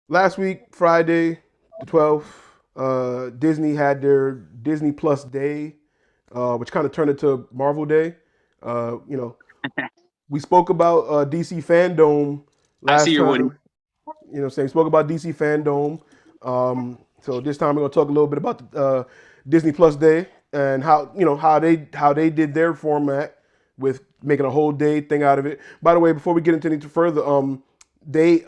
Last week, Friday, the 12th, Disney had their Disney Plus Day, which kind of turned into Marvel Day. You know, we spoke about DC Fandom I see last your Woody. time. We spoke about DC Fandom. So this time we're gonna talk a little bit about the Disney Plus Day and how they did their format with making a whole day thing out of it. By the way, before we get into anything further, they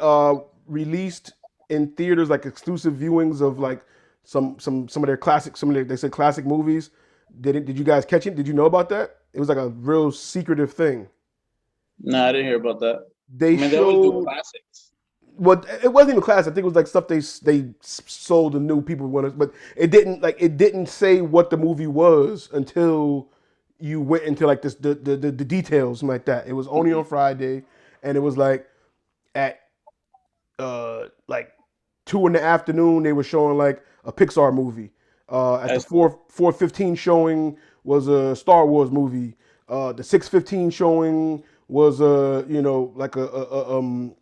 released in theaters like exclusive viewings of like some of their classic, they said classic movies. Did you guys catch it? Did you know about that? It was like a real secretive thing. No, I didn't hear about that. They I mean, they always do showed classics. well, it wasn't even class. I think it was like stuff they sold and new people wanted, but it didn't say what the movie was until you went into like this the details and like that. It was only on Friday, and it was like at like 2 in the afternoon they were showing like a Pixar movie. At I the see. 4:15 showing was a Star Wars movie. The 6:15 showing was like a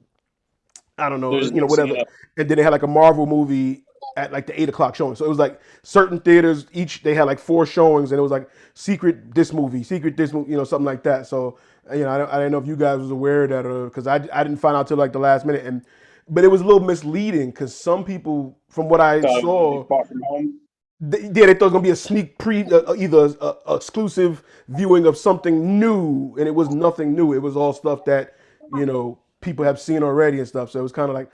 I don't They're know, just mixing whatever. it up. And then they had like a Marvel movie at like the 8 o'clock showing. So it was like certain theaters each they had like four showings, and it was like secret this movie, something like that. So I didn't know if you guys was aware of that, because I didn't find out till like the last minute, and but it was a little misleading because some people from what I So saw, far from home. they thought it was gonna be a sneak either a exclusive viewing of something new, and it was nothing new. It was all stuff that people have seen already and stuff. So it was kind of like,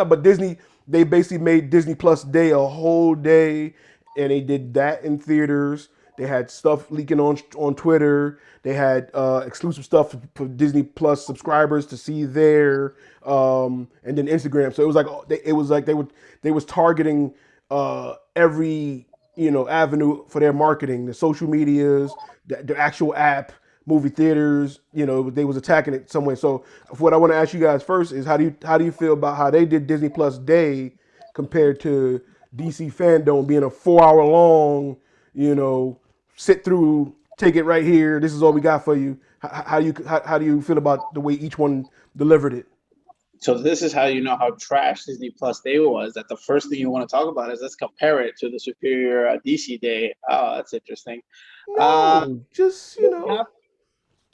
but Disney, they basically made Disney Plus Day a whole day, and they did that in theaters. They had stuff leaking on Twitter. They had exclusive stuff for Disney Plus subscribers to see there, and then Instagram. So it was like they was targeting every avenue for their marketing, the social medias, the actual app, movie theaters. They was attacking it some way. So what I want to ask you guys first is how do you feel about how they did Disney Plus Day compared to DC Fandom being a 4 hour long, you know, sit through, take it right here. This is all we got for you. How do you feel about the way each one delivered it? So this is how you know how trash Disney Plus Day was. That the first thing you want to talk about is let's compare it to the superior DC Day. Oh, that's interesting. No, just You don't have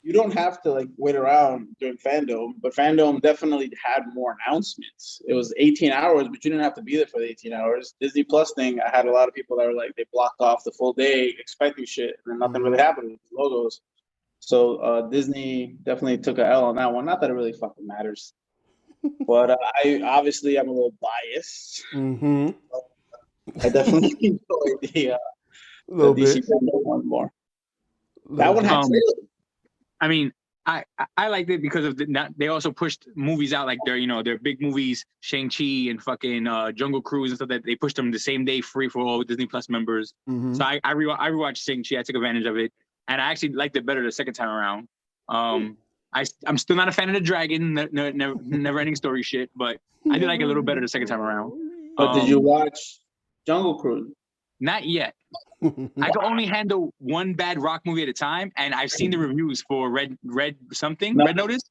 you don't have to like wait around during fandom, but fandom definitely had more announcements. It was 18 hours, but you didn't have to be there for the 18 hours. Disney Plus thing, I had a lot of people that were like they blocked off the full day expecting shit, and then nothing really Mhm. happened with the logos. So Disney definitely took a L on that one. Not that it really fucking matters, but I obviously I'm a little biased. Mhm. I definitely enjoyed A the little DC bit. fandom one more. A little That one had bit. Um, trailers. I mean, I liked it because of they also pushed movies out like their big movies, Shang-Chi and fucking Jungle Cruise and stuff that they pushed them the same day free for all Disney Plus members. So Mhm. I rewatched Shang-Chi. I took advantage of it, and I actually liked it better the second time around. Um, I'm still not a fan of the dragon, never ending story shit, but I did like it a little better the second time around. But did you Um, watch Jungle Cruise? Not yet. I can only handle one bad rock movie at a time, and I've seen the reviews for No. Red Notice,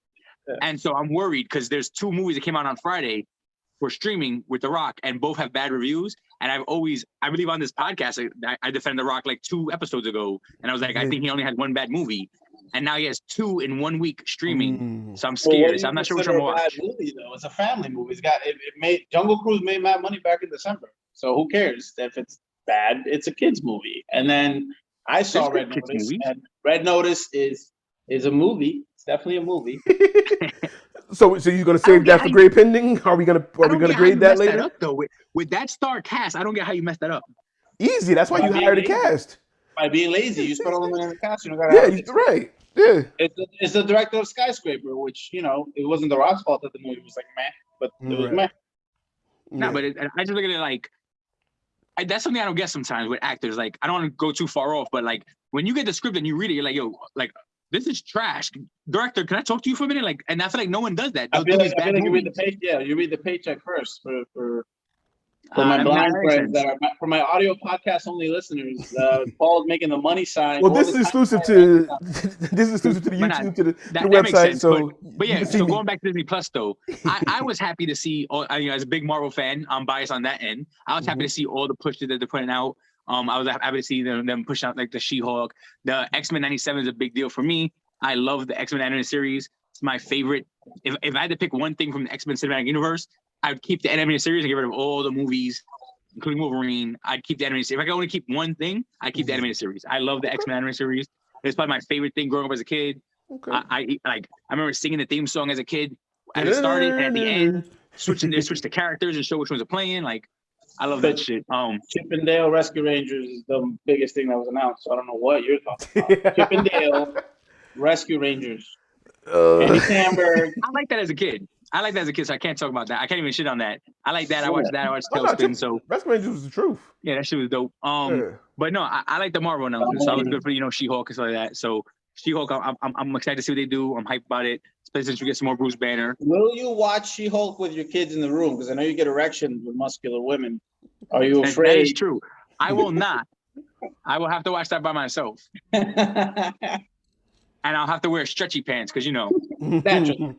and so I'm worried because there's two movies that came out on Friday for streaming with The Rock, and both have bad reviews. And I believe on this podcast, I defended The Rock like 2 episodes ago, and I was like, I think he only had one bad movie, and now he has two in one week streaming. Mm. So I'm Well, what scared. do So you I'm not sure which one consider to a bad watch. movie though? It's a family movie. It made Jungle Cruise made mad money back in December. So who cares if it's bad? It's a kids movie. And then I saw There's good Red kids Notice, movies. and Red Notice is a movie. It's definitely a movie. So you're gonna I don't save get that how for you grade pending? Are we gonna are I we don't gonna get how grade you that messed that later? up though with that star cast. I don't get how you messed that up. Easy. That's why By you being hired a lazy. cast. By being lazy, you spend all the money on the cast. You don't gotta Yeah, have a you're good story. right. Yeah. It's the director of Skyscraper, which it wasn't the Rock's fault that the movie was like meh, but it was Right. meh. No, Yeah. but I just look at it like that's something I don't get sometimes with actors. Like I don't want to go too far off, but like when you get the script and you read it, you're like, yo, like this is trash. Director, can I talk to you for a minute? Like, and I feel like no one does that. They'll do these I feel bad like you read the movies. pay. Yeah, you read the paycheck first for For my blind that makes friends, sense. for my audio podcast only listeners, Paul's making the money sign. Well, All this the is time exclusive for bank to account. this is exclusive to the But nah, YouTube, to the that makes website. sense. So But you yeah, can see so me. going back to Disney Plus though, I was happy to see. As a big Marvel fan, I'm biased on that end. I was happy to see all the pushes that they're putting out. I was happy to see them push out like the She-Hulk. The X-Men '97 is a big deal for me. I love the X-Men animated series. It's my favorite. If I had to pick one thing from the X-Men cinematic universe, I would keep the animated series and get rid of all the movies, including Wolverine. I'd keep the animated series. If I could only keep one thing, I'd keep the animated series. I love the X-Men animated series. It's probably my favorite thing growing up as a kid. Okay. I remember singing the theme song as a kid as it started and at the end, switch the characters and show which ones are playing. Like, I love that shit. Chip and Dale Rescue Rangers is the biggest thing that was announced. So I don't know what you're talking about. Chip and Dale Rescue Rangers. Andy Samberg. I like that as a kid. So I can't talk about that. I can't even shit on that. I like that. I watched that. I watched Oh, no, Tailspin. So Rescue Rangers was the truth. yeah, that shit was dope. But no, I like the Marvel announcement. So I was good for She-Hulk and stuff like that. So She-Hulk, I'm excited to see what they do. I'm hyped about it, especially since we get some more Bruce Banner. Will you watch She-Hulk with your kids in the room? Because I know you get erections with muscular women. Are you afraid? That is true. I will not. I will have to watch that by myself. And I'll have to wear stretchy pants because Naturally.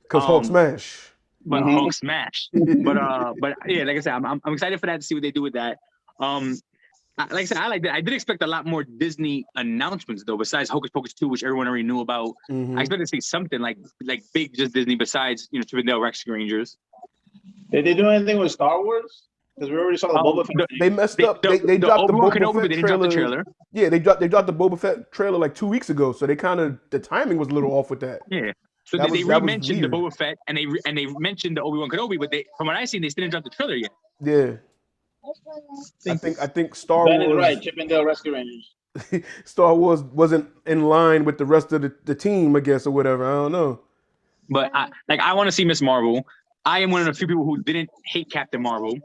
Because Hulk smash. But Hulk smash. But yeah, like I said, I'm excited for that to see what they do with that. Like I said, I like that. I did expect a lot more Disney announcements though, besides Hocus Pocus 2, which everyone already knew about. I expected to see something like big, just Disney besides Chip and Dale Rescue Rangers. Did they do anything with Star Wars? Because we already saw the Boba Fett. They messed up. They dropped the Boba Fett they didn't drop the trailer. Yeah, they dropped the Boba Fett trailer like 2 weeks ago. So they the timing was a little off with that. Yeah. So they re-mentioned the Boba Fett and they mentioned the Obi-Wan Kenobi, but from what I seen, they still didn't drop the trailer yet. Yeah. I think Star Ben Wars is right. Chip and Dale Rescue Rangers. Star Wars wasn't in line with the rest of the team, I guess, or whatever. I don't know. But I want to see Miss Marvel. I am one of the few people who didn't hate Captain Marvel.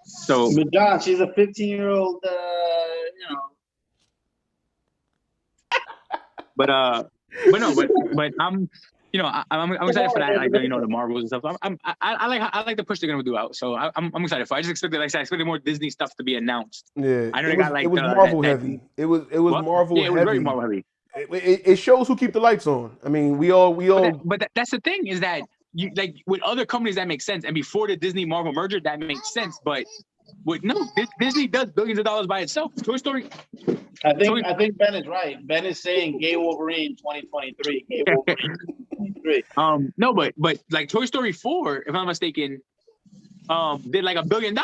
So but John, she's a 15-year-old, But I'm I'm excited for that. Like the Marvels and stuff. I like the push they're gonna do out. So I'm excited for. I just expected I expected more Disney stuff to be announced. Yeah, I know it was Marvel heavy. It was Marvel. Yeah, it was very Marvel heavy. It shows who keep the lights on. I mean, we all. But that's the thing is that you with other companies that makes sense, and before the Disney Marvel merger that makes sense, but. Disney does billions of dollars by itself. Toy Story. I think Ben is right. Ben is saying Gay Wolverine 2023. Gay Wolverine 2023. No, but like Toy Story 4, if I'm not mistaken, did like $1 billion.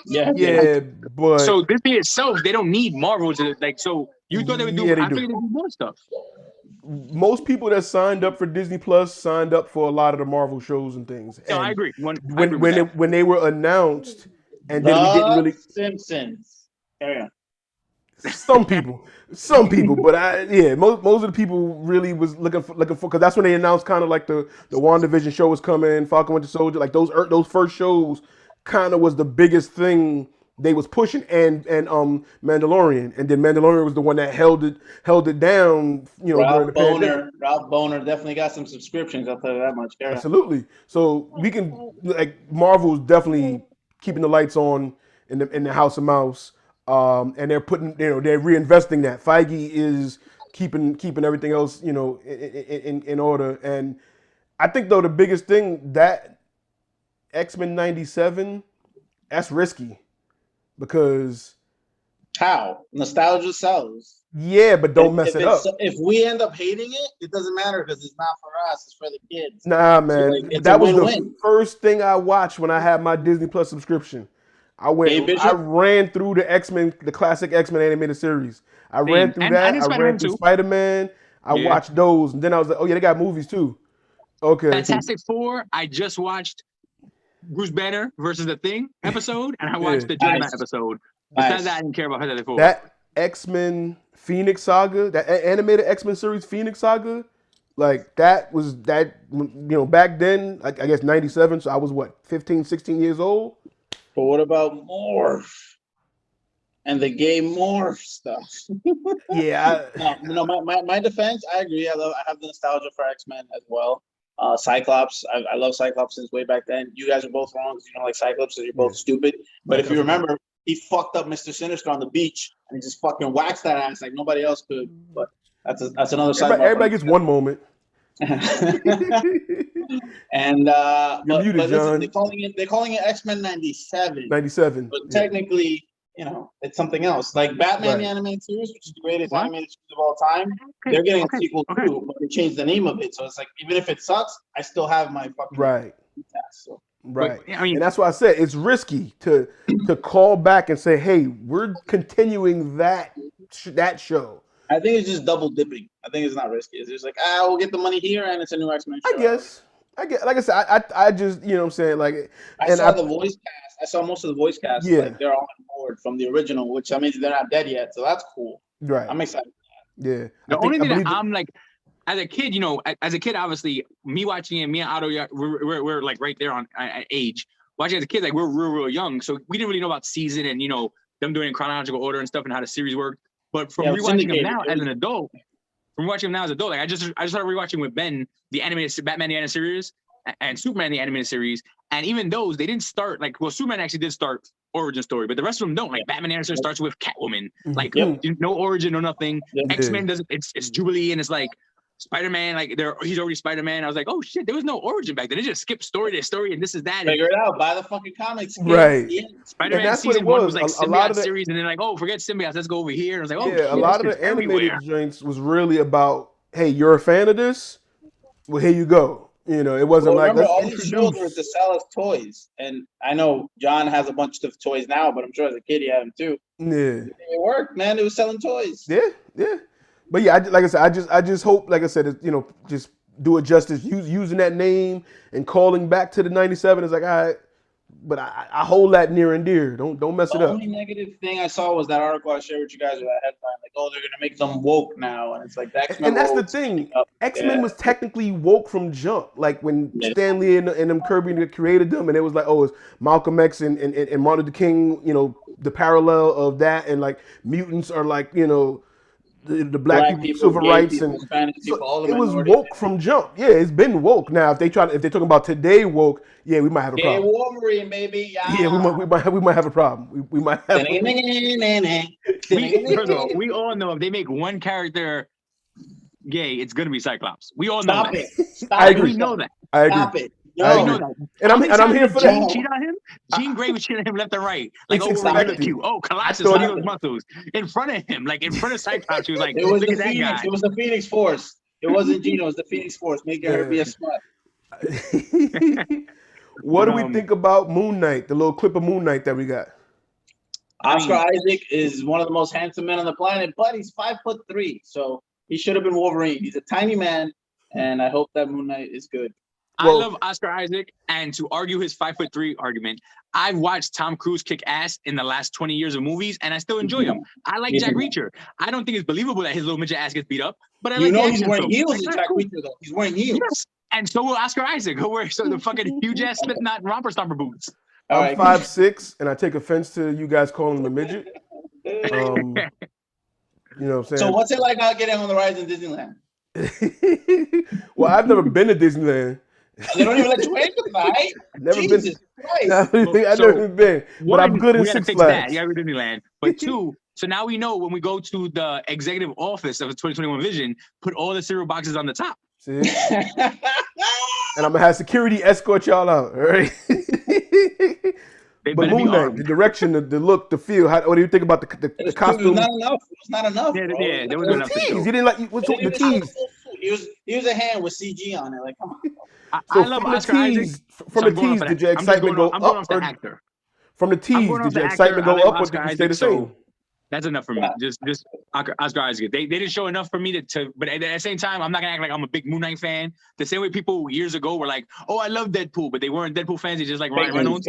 Yeah, but so Disney itself, they don't need Marvel to So you thought they would do? I figured they do more stuff. Most people that signed up for Disney Plus signed up for a lot of the Marvel shows and things. No, I agree. When they were announced. And then we didn't really Simpsons. Carry on. Some people, but most of the people really was looking for because that's when they announced kind of like the WandaVision show was coming, Falcon Winter Soldier, like those first shows kind of was the biggest thing they was pushing, and Mandalorian, and then Mandalorian was the one that held it down, during the pandemic. Ralph Boner definitely got some subscriptions. I'll tell you that much. Absolutely. So we can Marvel's definitely keeping the lights on in the House of Mouse, and they're putting, they're reinvesting that. Feige is keeping everything else, in order. And I think though the biggest thing that X-Men '97, that's risky because how nostalgia sells. Yeah, but don't mess it up. If we end up hating it, it doesn't matter because it's not for us; it's for the kids. Nah, man, so that was the first thing I watched when I had my Disney Plus subscription. I ran through the X-Men, the classic X-Men animated series. I ran through that. I ran through Spiderman. I watched those, and then I was like, oh yeah, they got movies too. Okay. Fantastic Four. I just watched Bruce Banner versus the Thing episode, and I watched the Juggernaut episode. Besides that, I didn't care about Fantastic Four. That X-Men Phoenix Saga, that animated X-Men series Phoenix Saga, like that was that, back then, I guess 97, so I was 15, 16 years old. But what about Morph and the gay Morph stuff? Yeah. My defense, I agree. I have the nostalgia for X-Men as well. Cyclops. I love Cyclops since way back then. You guys are both wrong because you don't like Cyclops because you're both stupid. But if you remember, he fucked up Mr. Sinister on the beach and he just fucking waxed that ass like nobody else could. But that's another side. Everybody gets one moment. And You're muted, but listen, John. they're calling it X-Men 97. 97. But technically, it's something else. Like Batman the animated series, which is the greatest animated series of all time. They're getting a sequel too, but they changed the name of it. So it's like, even if it sucks, I still have my fucking task. So. Right. But, and that's why I said it's risky to call back and say, hey, we're continuing that show. I think it's just double dipping. I think it's not risky. It's just like, we'll get the money here and it's a new X-Men show. I guess. Like I said, I just, you know what I'm saying? Like, I saw the voice cast. I saw most of the voice cast. Yeah. Like, they're all on board from the original, which means they're not dead yet. So that's cool. Right. I'm excited for that. Yeah. The only thing that I'm like, as a kid, obviously, me watching it, me and Otto, we're like right there on age. Watching as a kid, like we're real young. So we didn't really know about season and, them doing it in chronological order and stuff and how the series worked. But from rewatching them now as an adult, like I just started rewatching with Ben the animated Batman the animated series and Superman the animated series, and even those they didn't start Superman actually did start origin story, but the rest of them don't. Like Batman the animated series starts with Catwoman, like no origin, no nothing. X-Men does it's Jubilee, and it's like Spider-Man, like he's already Spider-Man. I was like, oh shit, there was no origin back then. They just skipped story to story, and this is that. Figure it out. Buy the fucking comics. Right. Yeah. Spider-Man season 1 was like symbiote series, and then like, oh, forget symbiotes, let's go over here. And I was like, oh, yeah, a lot of the animated joints was really about, hey, you're a fan of this? Well, here you go. It wasn't like, remember, all these shows were to sell us toys, and I know John has a bunch of toys now, but I'm sure as a kid he had them too. Yeah. It worked, man. It was selling toys. Yeah. But yeah, like I said, I just hope, like I said, just do it justice. Using that name and calling back to the 97 is like, all right, but I hold that near and dear. Don't mess it up. The only negative thing I saw was that article I shared with you guys with that headline, like, oh, they're gonna make them woke now, and it's like that. And that's the thing. X-Men was technically woke from jump. Like when Stan Lee and them Kirby created them, and it was like, oh, it's Malcolm X and Martin Luther King. The parallel of that, and like mutants are like the black people, civil rights, people, and Spanish people, all the it was woke from jump. Yeah, it's been woke. Now, if they're talking about today woke, yeah, we might have a problem. Wolverine, baby. Yeah, we might have a problem. We might have. First of all, we all know if they make one character gay, it's gonna be Cyclops. We all know that. I agree. We know that. I agree. Stop it. I agree. And I'm here for that. Cheat on him? Jean Grey was cheating on him left and right. Like, It's we're expected. cute. Oh, Colossus, look at those muscles. In front of him, like in front of Cyclops, she was like, It was look the at that Phoenix. guy. It was the Phoenix Force. It wasn't Gino. It was the Phoenix Force making her be a slut. What do we think about Moon Knight? The little clip of Moon Knight that we got. Oscar Isaac is one of the most handsome men on the planet, but he's 5'3", so he should have been Wolverine. He's a tiny man, and I hope that Moon Knight is good. I love Oscar Isaac, and to argue his 5'3" argument, I've watched Tom Cruise kick ass in the last 20 years of movies, and I still enjoy him. I like Jack Reacher. I don't think it's believable that his little midget ass gets beat up, but I like he's wearing heels in Jack Reacher, though. He's wearing heels. Yes. And so will Oscar Isaac, who wears the fucking huge ass Slipknot romper stomper boots. I'm 5'6", and I take offense to you guys calling him a midget. You know what I'm saying? So what's it like not getting on the rides in Disneyland? Well, I've never been to Disneyland. They don't even let you in, right? Never Jesus been. Christ. I've never been, but I'm good in Six Flags. Yeah, we're Disneyland. But two, so now we know when we go to the executive office of the 2021 Vision, put all the cereal boxes on the top. See? And I'm gonna have security escort y'all out. All right. But Moon Knight, the direction, the look, the feel. What do you think about the costume? It was not enough. Yeah, there wasn't enough. You didn't like what's the tease? He was a hand with CG on it. Like, come on. I love Oscar Isaac. From the tease, did your excitement go up? From the tease, did your excitement go up, or did you stay the same? That's enough for me. Just Oscar Isaac. They didn't show enough for me to. But at the same time, I'm not gonna act like I'm a big Moon Knight fan. The same way people years ago were like, "Oh, I love Deadpool," but they weren't Deadpool fans. They just like Ryan Reynolds.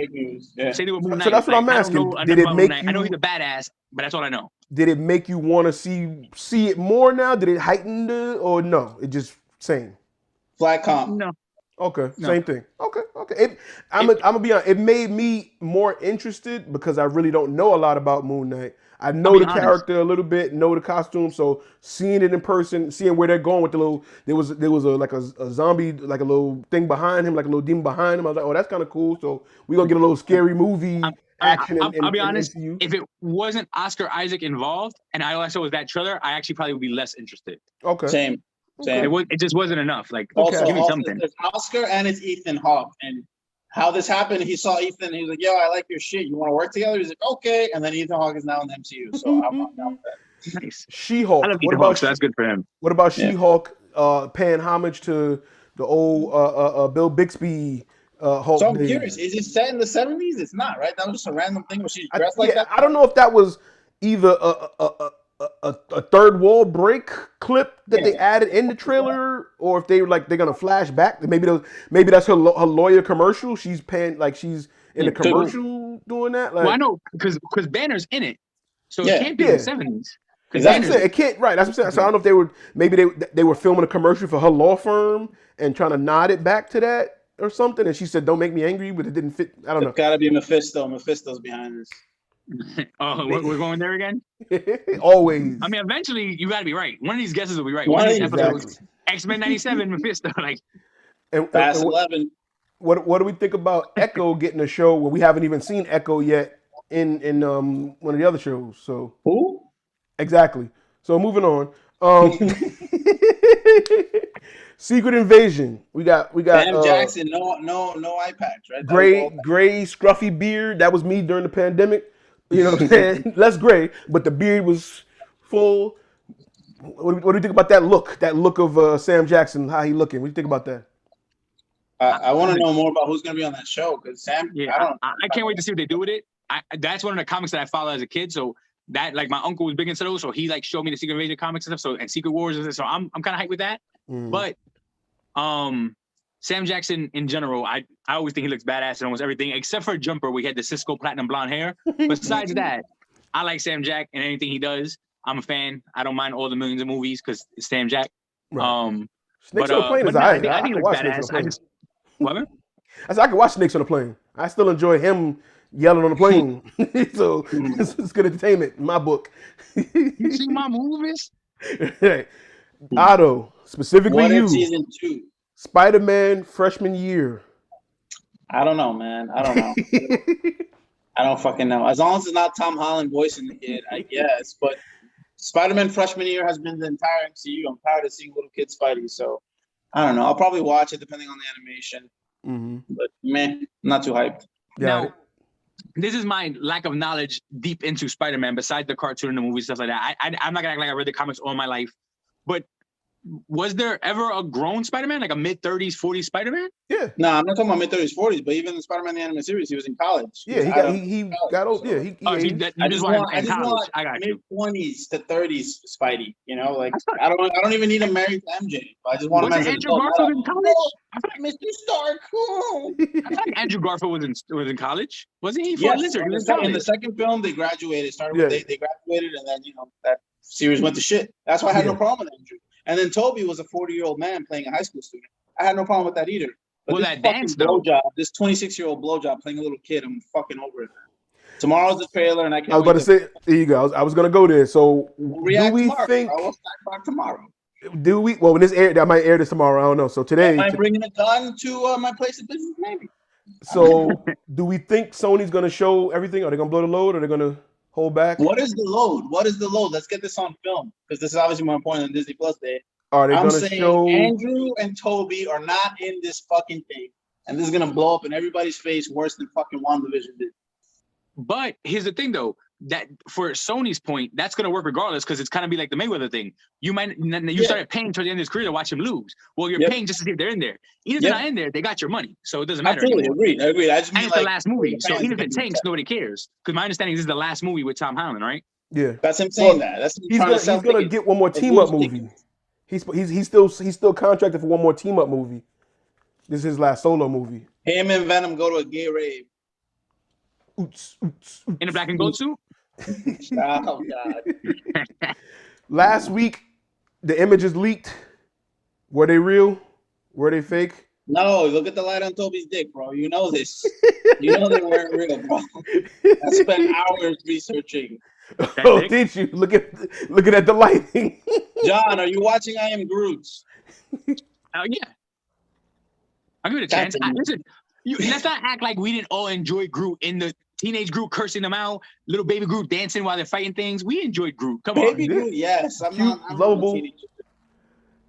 Yeah. Same thing with Moon Knight. So that's what I'm asking. Did it make you? I know he's a badass, but that's all I know. Did it make you want to see it more now? Did it heighten or no? It just same. Flat comp. No. Okay, No. same thing. Okay. I'm gonna be honest. It made me more interested because I really don't know a lot about Moon Knight. I I'll know be the honest. character a little bit, know the costume, so seeing it in person, seeing where they're going with the little, there was a zombie, like a little thing behind him, like a little demon behind him. I was like, oh, that's kind of cool. So we gonna get a little scary movie action I'll be in honest. MCU. If it wasn't Oscar Isaac involved, and I also was that trailer, I actually probably would be less interested. Okay. Same. Okay. It just wasn't enough. Like, Okay. give me Also, something. there's Oscar and it's Ethan Hawke. And how this happened, he saw Ethan. He was like, "Yo, I like your shit. You want to work together?" He's like, "Okay." And then Ethan Hawke is now in the MCU, so I'm down with that. Nice. I She-Hulk. love Ethan Hawke, so that's good for him. What about Yeah. She-Hulk paying homage to the old Bill Bixby Hulk So I'm days? curious, is it set in the 70s? It's not, right? That was just a random thing where she's dressed like that. I don't know if that was either a third wall break clip that they added in the trailer, or if they were like they're gonna flash back. Maybe that's her lawyer commercial. She's paying like she's in the Yeah, could be. commercial doing that. Like, Well, I know because Banner's in it, so Yeah. it can't be Yeah. the 70s. that's what I'm Exactly. saying. It can't. Right. That's what I'm saying. So I don't know if they were maybe they were filming a commercial for her law firm and trying to nod it back to that or something. And she said, "Don't make me angry," but it didn't fit. I don't It's gotta be Mephisto. Mephisto's behind this. Oh, we're going there again. know. Always. I mean, eventually you got to be right. One of these guesses will be right. One One of of these these episodes, X-Men '97, Mephisto. Like, And Fast 11. what do we think about Echo getting a show where we haven't even seen Echo yet in one of the other shows? So Who? exactly. So moving on. Secret Invasion. We got Sam Jackson, no eye patch, right? That was gray all- scruffy beard. That was me during the pandemic. You know what I'm saying? Less gray, but the beard was full. What do you think about that look? That look of Sam Jackson, how he looking? What do you think about that? I want to know more about who's gonna be on that show because Sam. yeah, I don't. I can't wait to see what they do with it. That's one of the comics that I followed as a kid. So that, like, my uncle was big into those, so he like showed me the Secret Invasion comics and stuff. So, and Secret Wars and stuff. So I'm kind of hyped with that. Mm. But Sam Jackson in general, I always think he looks badass in almost everything except for Jumper, where he had the Cisco platinum blonde hair. Besides that, I like Sam Jack and anything he does. I'm a fan. I don't mind all the millions of movies because it's Sam Jack. Right. Snakes on a plane but is nah, alright. I I think can he watch looks Snakes on a badass. I plane. just what? Man? I said I can watch Snakes on a plane. I still enjoy him yelling on the plane. So it's good entertainment in my book. You see my movies? Hey, Otto, specifically What you, if season 2? Spider-Man freshman year. I don't know, man. I don't know. I don't fucking know. As long as it's not Tom Holland voicing the kid, I guess. But Spider-Man freshman year has been the entire MCU. I'm tired of seeing little kids Spidey, so I don't know. I'll probably watch it depending on the animation. Mm-hmm. But man, not too hyped. Now, this is my lack of knowledge deep into Spider-Man, besides the cartoon and the movie, stuff like that. I'm not gonna act like I read the comics all my life, but was there ever a grown Spider-Man, like a mid-30s, 40s Spider-Man? Yeah. No, I'm not talking about mid-30s, 40s, but even the Spider-Man the animated series, he was in college. Yeah, he got old. Yeah, I just want I got you. mid-20s to 30s Spidey. You know, like I don't even need him married to MJ. I just want him as Wasn't an Andrew adult. Garfield in college? Mr. Stark. I thought Andrew Garfield was in college. Wasn't he? For Yes, Lizard, he was in the second film, they graduated. They graduated, and then that series went to shit. That's why I had no problem with Andrew. And then Toby was a 40-year-old man playing a high school student. I had no problem with that either. But well, that dance though, this 26-year-old blowjob playing a little kid, I'm fucking over it. Tomorrow's the trailer, and I can't. I was about to say, there you go. I was going to go there. So, we'll do we tomorrow. think? I will back tomorrow. Do we? Well, when this air, I might air this tomorrow. I don't know. So today, am I bringing a gun to my place of business? Maybe. So, do we think Sony's going to show everything? Are they going to blow the load? Or are they going to hold back? What is the load? Let's get this on film because this is obviously more important than Disney Plus Day. Are they going to show? Andrew and Toby are not in this fucking thing, and this is gonna blow up in everybody's face worse than fucking WandaVision did. But here's the thing, though, that for Sony's point, that's gonna work regardless because it's kind of be like the Mayweather thing. You started paying towards the end of his career to watch him lose. Well, you're paying just to see if they're in there. Even if they're not in there, they got your money, so it doesn't matter. Absolutely, agreed. I just mean and it's the last movie, so even if it tanks, nobody cares. Because my understanding is this is the last movie with Tom Holland, right? Yeah, that's him saying that. That's he's gonna get one more team up movie. He's still contracted for one more team up movie. This is his last solo movie. Him and Venom go to a gay rave. In a black and gold suit? Oh God. Last week, the images leaked. Were they real? Were they fake? No, look at the light on Toby's dick, bro. You know this. You know they weren't real, bro. I spent hours researching. Oh, did you looking at the lighting? John, are you watching I Am Groot? Oh yeah, I'll give it a chance. Listen, let's not act like we didn't all enjoy Groot in the teenage Groot cursing them out, little baby Groot dancing while they're fighting things. We enjoyed Groot. Come on, Baby Groot, yes. I'm Cute, not lovable.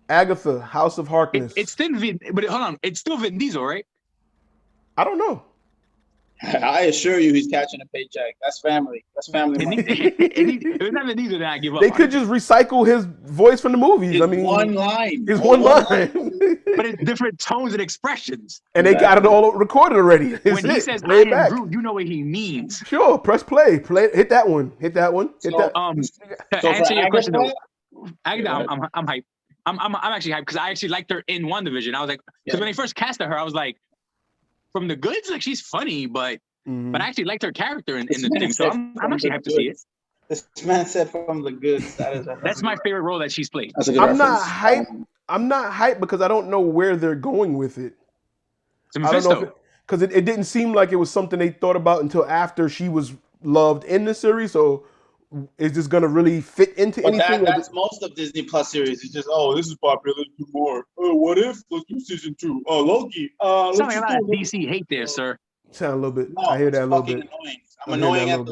Agatha, House of Harkness. it's still but hold on, it's still Vin Diesel, right? I don't know. I assure you, he's catching a paycheck. That's family. That's family money. If it's not Vin Diesel, then I give up. They could just recycle his voice from the movies. It's I mean, one line. It's one line. But it's different tones and expressions. And they got it all recorded already. When he says "I am Groot," you know what he means. Sure, press play. Hit that one. Hit that. To answer your question though, I'm hyped. I'm actually hyped because I actually liked her in WandaVision. I was like, because when they first casted her, I was like, from the goods, like she's funny, but I actually liked her character in the thing. So I'm actually hyped to see it. This man said from the goods. That's my favorite role that she's played. I'm not hyped because I don't know where they're going with it. I don't know because it didn't seem like it was something they thought about until after she was loved in the series. So is this going to really fit into anything? That's most of Disney Plus series. It's just, this is popular. Let's do more. What if? Let's do season 2. Oh, Loki. Sounds like a lot of DC hate there, sir. Sound a little bit. No, I hear that a little bit. Annoying. I'm annoying at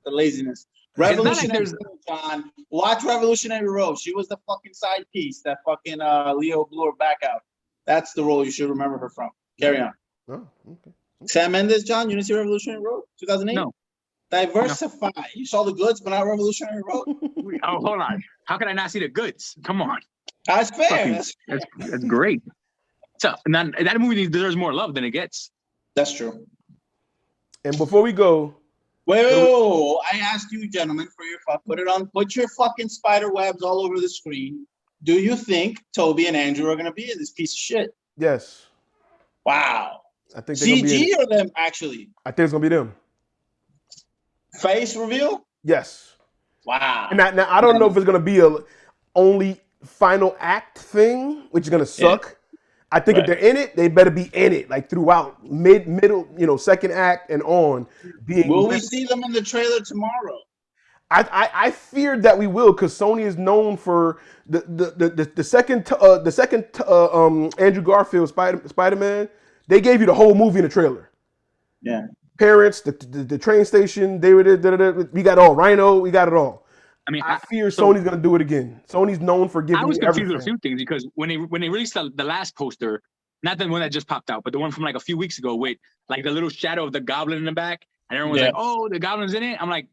the laziness. Revolutionary Road, John. Watch Revolutionary Road. She was the fucking side piece that fucking Leo blew her back out. That's the role you should remember her from. Carry on. Oh, okay. Sam Mendes, John. You didn't see Revolutionary Road 2008? No. Diversify. No. You saw the goods, but not Revolutionary Road. Oh, hold on. How can I not see the goods? Come on. That's fair. That's great. So that movie deserves more love than it gets. That's true. And before we go, wait, I asked you, gentlemen, for your put your fucking spider webs all over the screen. Do you think Toby and Andrew are gonna be in this piece of shit? Yes. Wow. I think they're CG or them actually? I think it's gonna be them. Face reveal? Yes. Wow. And now I don't know if it's gonna be a only final act thing, which is gonna suck. Yeah. I think if they're in it, they better be in it, like throughout, middle, second act and on. Will we see them in the trailer tomorrow? I feared that we will, because Sony is known for the second Andrew Garfield Spider-Man. They gave you the whole movie in the trailer. Yeah. Parents, the train station, we got it all. Rhino, we got it all. I mean, I fear Sony's gonna do it again. Sony's known for giving. I was confused with a few things because when they released the last poster, not the one that just popped out, but the one from like a few weeks ago with like the little shadow of the goblin in the back, and everyone was like, "Oh, the goblin's in it." I'm like,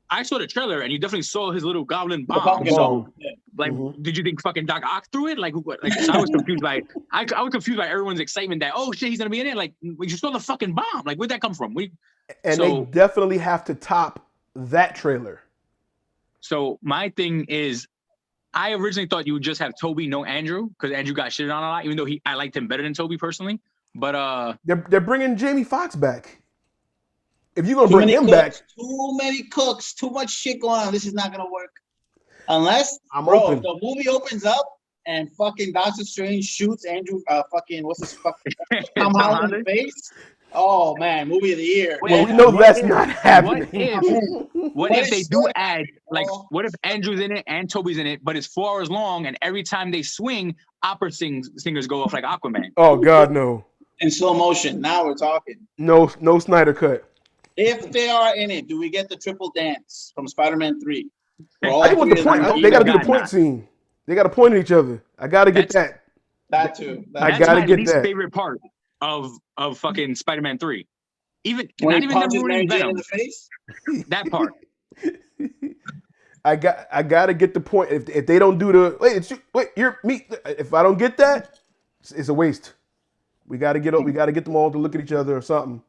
I saw the trailer, and you definitely saw his little goblin bomb. So, like, did you think fucking Doc Ock threw it? Like, what? Like, so I was confused by I was confused by everyone's excitement that shit, he's gonna be in it. Like, you saw the fucking bomb. Like, where'd that come from? They definitely have to top that trailer. So my thing is, I originally thought you would just have Toby, no Andrew, because Andrew got shitted on a lot, even though I liked him better than Toby personally. But they're bringing Jamie Foxx back. If you're gonna bring him back, too many cooks, too much shit going on. This is not gonna work unless if the movie opens up and fucking Doctor Strange shoots Andrew. What's his fucking Tom Holland in the face. Oh man, movie of the year. Well, we know that's not happening. What if they do add, like, what if Andrew's in it and Toby's in it, but it's 4 hours long, and every time they swing, opera singers go off like Aquaman? Oh God, no! In slow motion. Now we're talking. No Snyder cut. If they are in it, do we get the triple dance from Spider-Man 3? I want the point. They got to do the point scene. They got to point at each other. I got to get that. That too. I got to get least that. Favorite part of fucking Spider-Man 3. When not even punches Mary Jane in the face. That part. I got to get the point. If they don't do if I don't get that, it's a waste. We got to get up. We got to get them all to look at each other or something.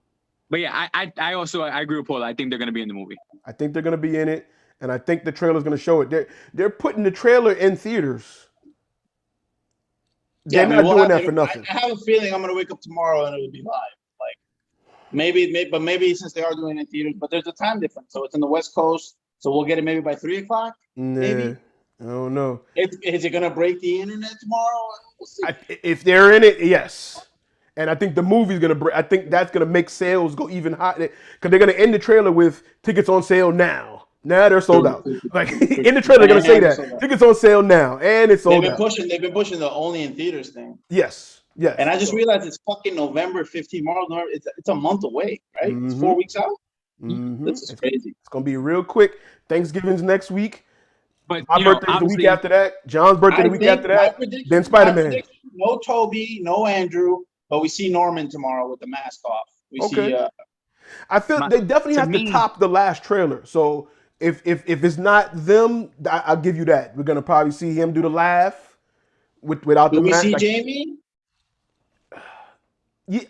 But yeah, I also agree with Paul. I think they're going to be in the movie. I think they're going to be in it, and I think the trailer's going to show it. They're putting the trailer in theaters. They're not doing that for nothing. I have a feeling I'm going to wake up tomorrow and it'll be live. Like maybe since they are doing it in theaters, but there's a time difference. So it's in the West Coast, so we'll get it maybe by 3:00. Maybe. I don't know. Is it gonna break the internet tomorrow? We'll see. If they're in it, yes. And I think the movie's gonna break. I think that's gonna make sales go even higher because they're gonna end the trailer with tickets on sale now. Now they're sold out. Like in the trailer, they're gonna say that tickets on sale now, and it's sold out. They've been pushing the only in theaters thing. Yes. And I just realized it's fucking November 15th. Tomorrow, it's a month away, right? It's 4 weeks out. This is crazy. It's gonna be real quick. Thanksgiving's next week. But my birthday's the week after that. John's birthday the week after that. Then Spider-Man. No Toby, no Andrew, but we see Norman tomorrow with the mask off. We see. I feel they definitely have to top the last trailer. So if it's not them, I'll give you that. We're gonna probably see him do the laugh without the mask. Do we see Jamie? Yeah.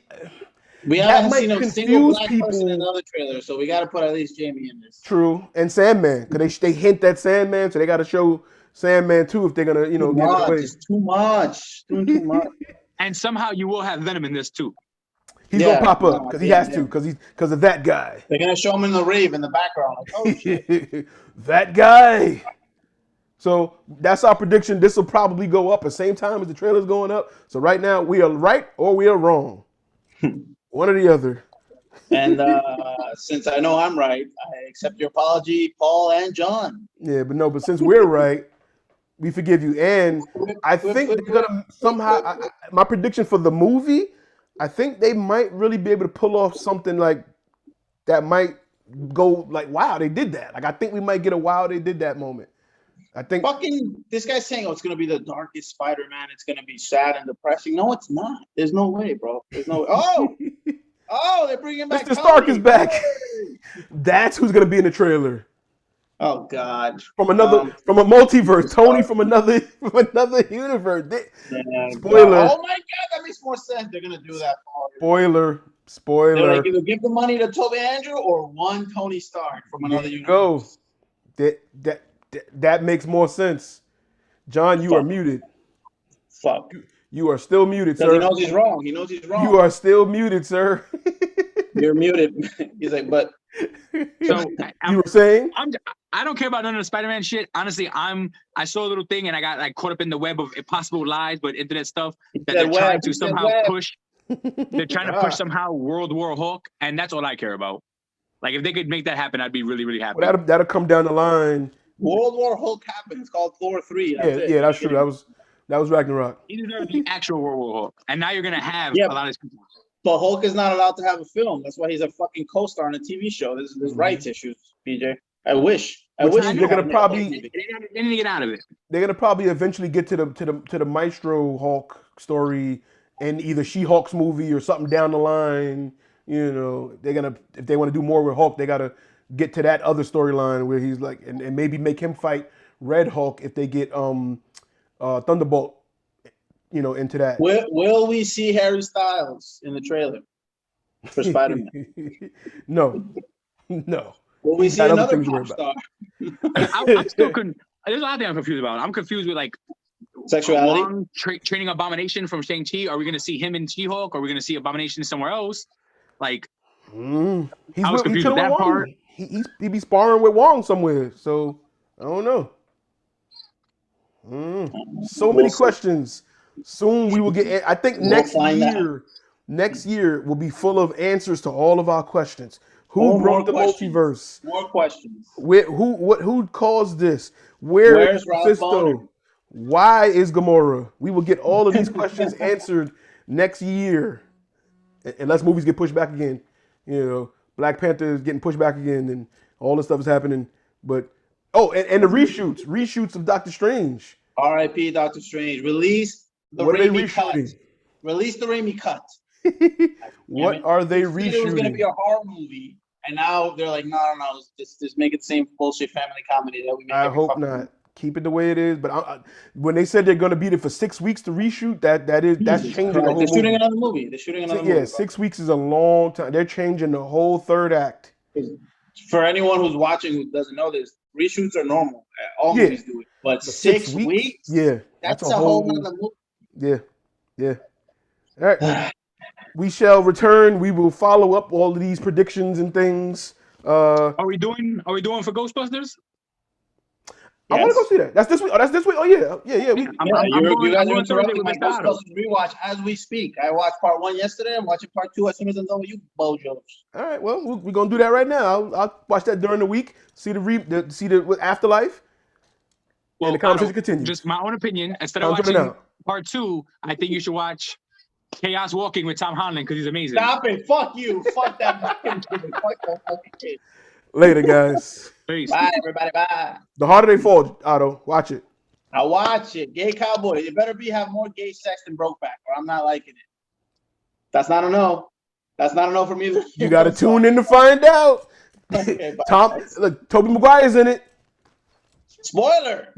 We haven't seen a single black person in another trailer, so we got to put at least Jamie in this. True, and Sandman, because they hint at Sandman, so they got to show Sandman too if they're gonna give it away. It's too much, doing too much. And somehow you will have Venom in this too. He's gonna pop up because he has to, because of that guy. They're gonna show him in the rave in the background. Like, oh shit, that guy. So that's our prediction. This will probably go up at the same time as the trailer's going up. So right now we are right or we are wrong. One or the other. And since I know I'm right, I accept your apology, Paul and John. Yeah, but since we're right, we forgive you. And I think they're gonna somehow. My prediction for the movie, I think they might really be able to pull off something like that. Might go like, wow, they did that. Like I think we might get a wow, they did that moment. I think fucking this guy's saying, oh, it's gonna be the darkest Spider-Man. It's gonna be sad and depressing. No, it's not. There's no way, bro. There's no way. Oh, they're bringing back. Mr. Stark is back. That's who's gonna be in the trailer. Oh God. From a multiverse. Tony from another universe. Spoiler. Oh my God, that makes more sense. They're gonna do that. Spoiler. They're like, either give the money to Toby Andrew or one Tony Stark from another universe. Go. That makes more sense. John, you are muted. Fuck. You are still muted, sir. He knows he's wrong. You are still muted, sir. You're muted. He's like, but. So you were saying? I don't care about none of the Spider-Man shit. Honestly, I saw a little thing and I got like caught up in the web of impossible lies, but internet stuff that they're trying to somehow push. They're trying to push somehow World War Hulk, and that's all I care about. Like if they could make that happen, I'd be really, really happy. Well, that'll come down the line. World War Hulk happened. It's called Thor 3. Yeah, that's true. That was Ragnarok. He deserves the actual World War Hulk, and now you're gonna have a lot of people. But Hulk is not allowed to have a film. That's why he's a fucking co-star on a TV show. There's rights issues, PJ. I wish. They're gonna probably. They need to get out of it. They're gonna probably eventually get to the Maestro Hulk story and either She-Hulk's movie or something down the line. You know, they're gonna if they want to do more with Hulk, they gotta get to that other storyline where he's like, and maybe make him fight Red Hulk if they get Thunderbolt, into that. Will we see Harry Styles in the trailer for Spider-Man? No. Will we see another pop star? I still couldn't. There's a lot of things I'm confused about. I'm confused with like sexuality. Training Abomination from Shang-Chi. Are we going to see him in She-Hulk? Or are we going to see Abomination somewhere else? Like, I was confused with that part. He be sparring with Wong somewhere, so I don't know. So many questions. Soon we will get. I think next year will be full of answers to all of our questions. Who brought the multiverse? More questions. Who caused this? Where's Mephisto? Why is Gamora? We will get all of these questions answered next year, unless movies get pushed back again. Black Panther is getting pushed back again, and all this stuff is happening. But and the reshoots of Doctor Strange. R.I.P. Doctor Strange. Release the Raimi cut. Release the Raimi cut. What are they reshooting? It was going to be a horror movie, and now they're like, no, just make it the same bullshit family comedy that we make. I hope not. Keep it the way it is. But when they said they're going to be there for 6 weeks to reshoot, that's changing the whole movie. They're shooting another movie. Yeah, 6 weeks is a long time. They're changing the whole third act. For anyone who's watching who doesn't know this, reshoots are normal. All movies do it. But 6 weeks? Yeah. That's a whole other movie. Yeah. All right. We shall return. We will follow up all of these predictions and things. Are we doing for Ghostbusters? I want to go see that. That's this week. Oh, that's this week. Oh yeah. I'm You going, guys I'm are going Thursday interrupting with my Mr. Otto. Ghostbusters rewatch as we speak. I watched part 1 yesterday. I'm watching part 2 as soon as I'm done with you, Bojos. All right. Well, we're gonna do that right now. I'll watch that during the week. See the afterlife, and the conversation Otto, continues. just my own opinion. Instead of I'm turning watching out. part 2, I think you should watch Chaos Walking with Tom Holland because he's amazing. Stop it. Fuck you. Fuck that fucking kid. Fuck that fucking kid. Later, guys. Peace. Bye, everybody. Bye. The harder they fall, Otto. Watch it. I watch it. Gay Cowboy. It better have more gay sex than Brokeback, or I'm not liking it. That's not a no. That's not a no from either. You got to tune in to find out. Okay, bye. Look, Tobey Maguire's in it. Spoiler.